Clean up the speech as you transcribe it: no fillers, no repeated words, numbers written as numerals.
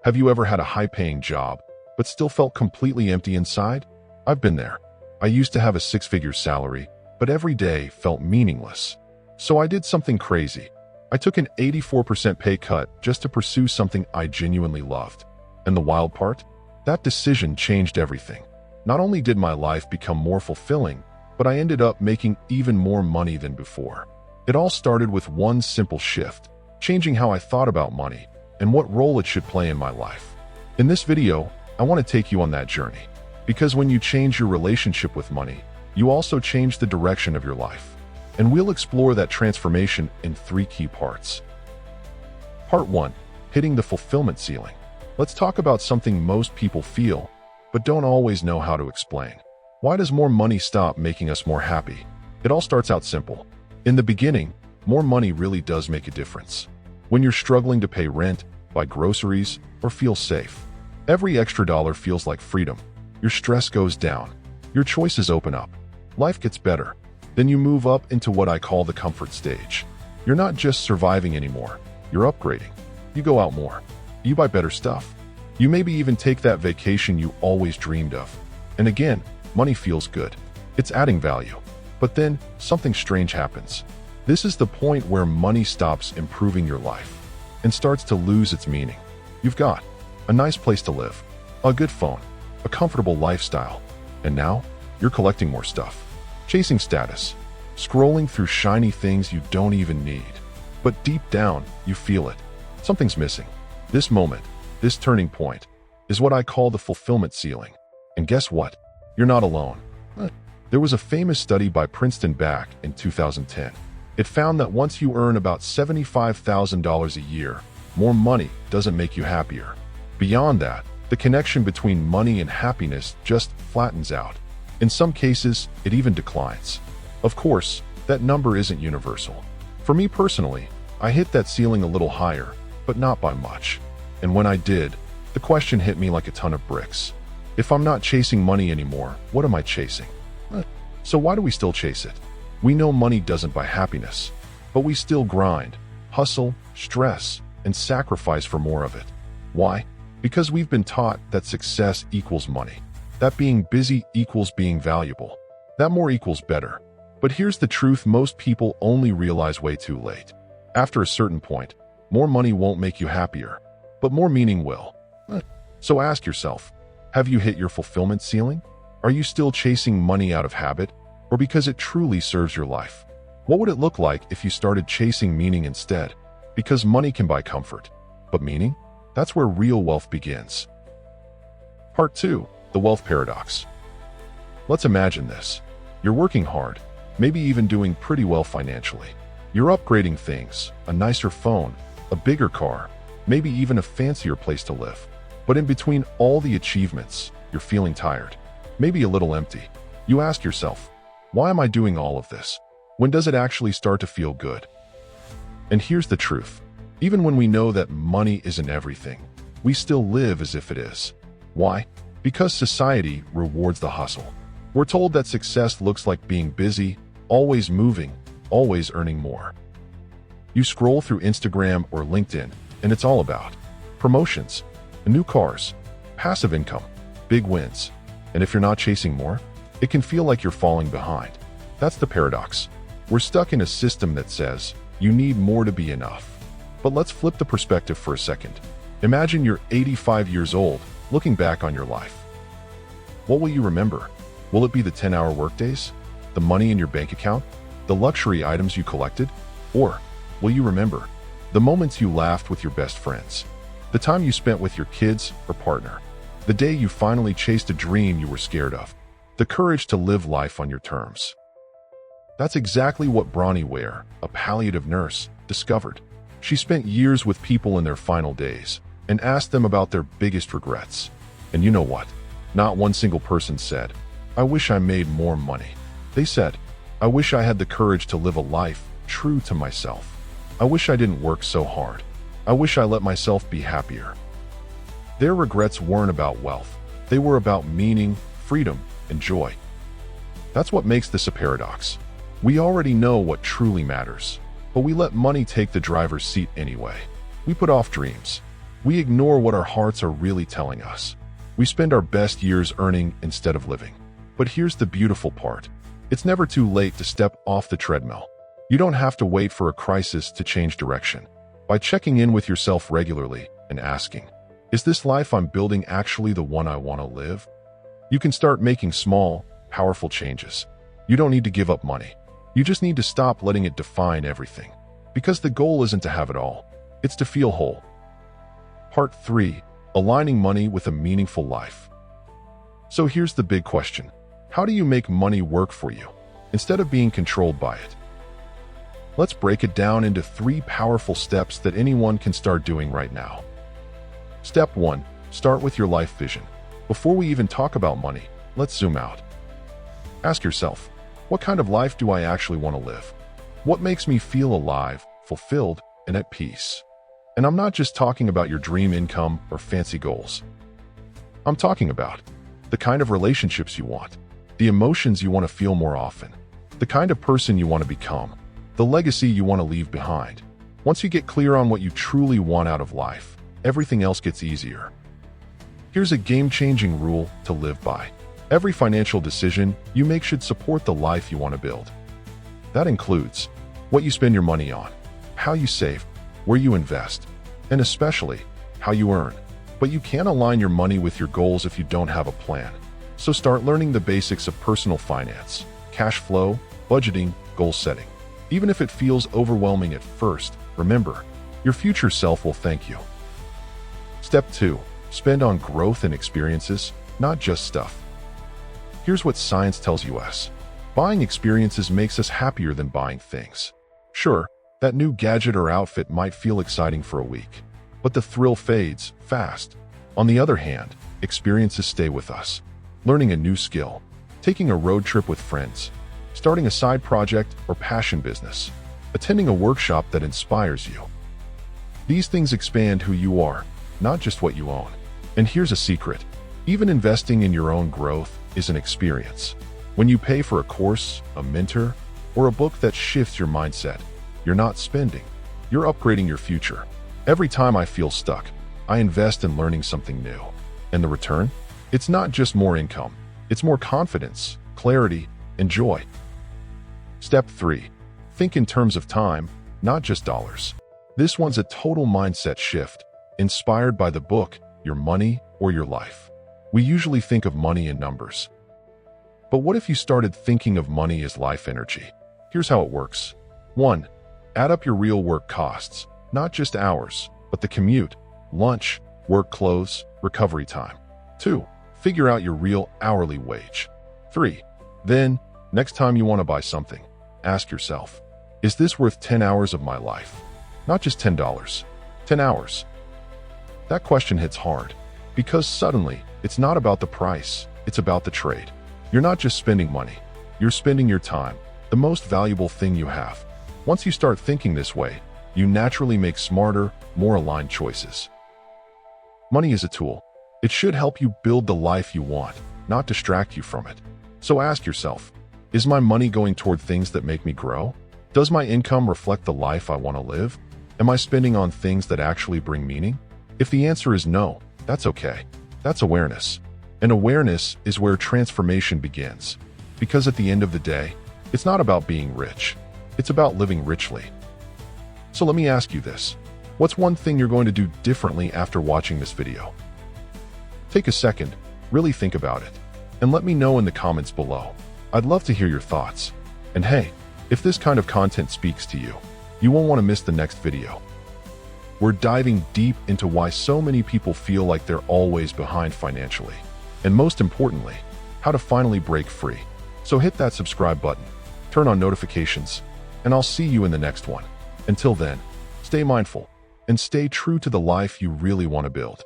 Have you ever had a high-paying job, but still felt completely empty inside? I've been there. I used to have a six-figure salary, but every day felt meaningless. So I did something crazy. I took an 84% pay cut just to pursue something I genuinely loved. And the wild part? That decision changed everything. Not only did my life become more fulfilling, but I ended up making even more money than before. It all started with one simple shift, changing how I thought about money and what role it should play in my life. In this video, I want to take you on that journey, because when you change your relationship with money, you also change the direction of your life. And we'll explore that transformation in 3 key parts. Part 1. Hitting the fulfillment ceiling. Let's talk about something most people feel, but don't always know how to explain. Why does more money stop making us more happy? It all starts out simple. In the beginning, more money really does make a difference. When you're struggling to pay rent, buy groceries, or feel safe, every extra dollar feels like freedom. Your stress goes down. Your choices open up. Life gets better. Then you move up into what I call the comfort stage. You're not just surviving anymore. You're upgrading. You go out more. You buy better stuff. You maybe even take that vacation you always dreamed of. And again, money feels good. It's adding value. But then, something strange happens. This is the point where money stops improving your life and starts to lose its meaning. You've got a nice place to live, a good phone, a comfortable lifestyle, and now you're collecting more stuff, chasing status, scrolling through shiny things you don't even need. But deep down, you feel it. Something's missing. This moment, this turning point, is what I call the fulfillment ceiling. And guess what? You're not alone. There was a famous study by Princeton back in 2010. It found that once you earn about $75,000 a year, more money doesn't make you happier. Beyond that, the connection between money and happiness just flattens out. In some cases, it even declines. Of course, that number isn't universal. For me personally, I hit that ceiling a little higher, but not by much. And when I did, the question hit me like a ton of bricks. If I'm not chasing money anymore, what am I chasing? So why do we still chase it? We know money doesn't buy happiness, but we still grind, hustle, stress, and sacrifice for more of it. Why? Because we've been taught that success equals money, that being busy equals being valuable, that more equals better. But here's the truth most people only realize way too late. After a certain point, more money won't make you happier, but more meaning will. So ask yourself, have you hit your fulfillment ceiling? Are you still chasing money out of habit, or because it truly serves your life? What would it look like if you started chasing meaning instead? Because money can buy comfort, but meaning? That's where real wealth begins. Part 2. The wealth paradox. Let's imagine this. You're working hard, maybe even doing pretty well financially. You're upgrading things, a nicer phone, a bigger car, maybe even a fancier place to live. But in between all the achievements, you're feeling tired, maybe a little empty. You ask yourself, why am I doing all of this? When does it actually start to feel good? And here's the truth. Even when we know that money isn't everything, we still live as if it is. Why? Because society rewards the hustle. We're told that success looks like being busy, always moving, always earning more. You scroll through Instagram or LinkedIn, and it's all about promotions, new cars, passive income, big wins. And if you're not chasing more, it can feel like you're falling behind. That's the paradox. We're stuck in a system that says you need more to be enough. But let's flip the perspective for a second. Imagine you're 85 years old, looking back on your life. What will you remember? Will it be the 10-hour workdays? The money in your bank account? The luxury items you collected? Or will you remember the moments you laughed with your best friends? The time you spent with your kids or partner? The day you finally chased a dream you were scared of? The courage to live life on your terms? That's exactly what Bronnie Ware, a palliative nurse, discovered. She spent years with people in their final days and asked them about their biggest regrets. And you know what? Not one single person said, "I wish I made more money." They said, "I wish I had the courage to live a life true to myself. I wish I didn't work so hard. I wish I let myself be happier." Their regrets weren't about wealth. They were about meaning, freedom, and joy. That's what makes this a paradox. We already know what truly matters, but we let money take the driver's seat anyway. We put off dreams, We ignore what our hearts are really telling us. We spend our best years earning instead of living. But here's the beautiful part. It's never too late to step off the treadmill. You don't have to wait for a crisis to change direction. By checking in with yourself regularly and asking, is this life I'm building actually the one I want to live? You can start making small, powerful changes. You don't need to give up money. You just need to stop letting it define everything. Because the goal isn't to have it all. It's to feel whole. Part 3. Aligning money with a meaningful life. So here's the big question. How do you make money work for you, instead of being controlled by it? Let's break it down into 3 powerful steps that anyone can start doing right now. Step 1. Start with your life vision. Before we even talk about money, let's zoom out. Ask yourself, what kind of life do I actually want to live? What makes me feel alive, fulfilled, and at peace? And I'm not just talking about your dream income or fancy goals. I'm talking about the kind of relationships you want, the emotions you want to feel more often, the kind of person you want to become, the legacy you want to leave behind. Once you get clear on what you truly want out of life, everything else gets easier. Here's a game-changing rule to live by. Every financial decision you make should support the life you want to build. That includes what you spend your money on, how you save, where you invest, and especially how you earn. But you can't align your money with your goals if you don't have a plan. So start learning the basics of personal finance, cash flow, budgeting, goal setting. Even if it feels overwhelming at first, remember, your future self will thank you. Step 2. Spend on growth and experiences, not just stuff. Here's what science tells us. Buying experiences makes us happier than buying things. Sure, that new gadget or outfit might feel exciting for a week, but the thrill fades fast. On the other hand, experiences stay with us. Learning a new skill, taking a road trip with friends, starting a side project or passion business, attending a workshop that inspires you. These things expand who you are, not just what you own. And here's a secret. Even investing in your own growth is an experience. When you pay for a course, a mentor, or a book that shifts your mindset, you're not spending, you're upgrading your future. Every time I feel stuck, I invest in learning something new. And the return? It's not just more income. It's more confidence, clarity, and joy. Step 3. Think in terms of time, not just dollars. This one's a total mindset shift, inspired by the book, Your Money or Your Life. We usually think of money in numbers. But what if you started thinking of money as life energy? Here's how it works. 1. Add up your real work costs, not just hours, but the commute, lunch, work clothes, recovery time. 2. Figure out your real hourly wage. 3. Then, next time you want to buy something, ask yourself, is this worth 10 hours of my life? Not just $10, 10 hours. That question hits hard, because suddenly, it's not about the price, it's about the trade. You're not just spending money, you're spending your time, the most valuable thing you have. Once you start thinking this way, you naturally make smarter, more aligned choices. Money is a tool. It should help you build the life you want, not distract you from it. So ask yourself, is my money going toward things that make me grow? Does my income reflect the life I want to live? Am I spending on things that actually bring meaning? If the answer is no, that's okay. That's awareness. And awareness is where transformation begins. Because at the end of the day, it's not about being rich. It's about living richly. So let me ask you this. What's one thing you're going to do differently after watching this video? Take a second, really think about it, and let me know in the comments below. I'd love to hear your thoughts. And hey, if this kind of content speaks to you, you won't want to miss the next video. We're diving deep into why so many people feel like they're always behind financially. And most importantly, how to finally break free. So hit that subscribe button, turn on notifications, and I'll see you in the next one. Until then, stay mindful and stay true to the life you really want to build.